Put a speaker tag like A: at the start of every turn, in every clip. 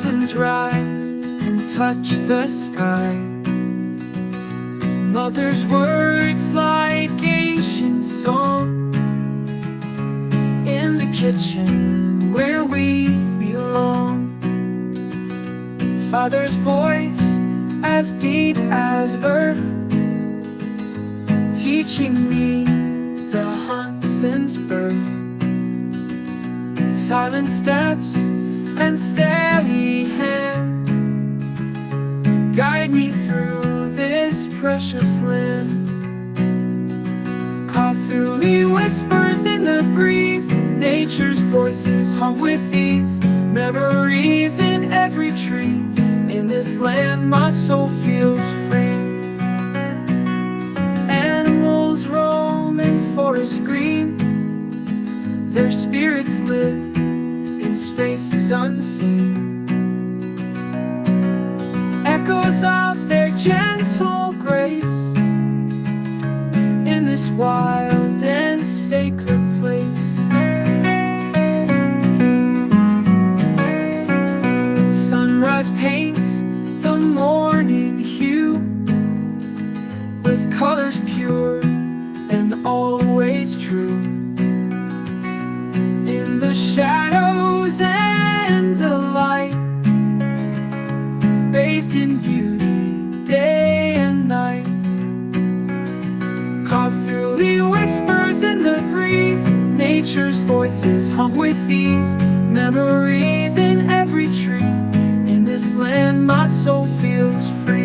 A: mountains rise and touch the sky. Mother's words like ancient song in the kitchen where we belong. Father's voice as deep as earth, teaching me the hunt since birth. Silent steps and steady hand guide me through this precious land. Kaw Thoo Lei whispers in the breeze, nature's voices hum with ease. Memories in every tree, in this land my soul feels free. Animals roam in forests green, their spirits live in spaces unseen. Echoes of their gentle grace in this wild and sacred place. Sunrise paints the morning hue with colors pure and always true. In the shadows and the light, bathed in beauty, day and night. Kaw Thoo Lei whispers in the breeze, nature's voices hum with ease. Memories in every tree, in this land my soul feels free.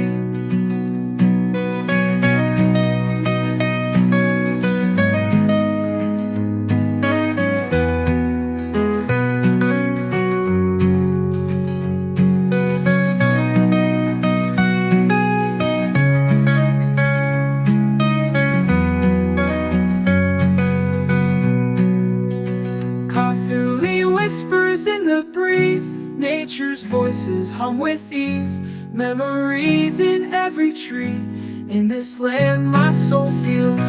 A: Whispers in the breeze, nature's voices hum with ease. Memories in every tree, in this land my soul feels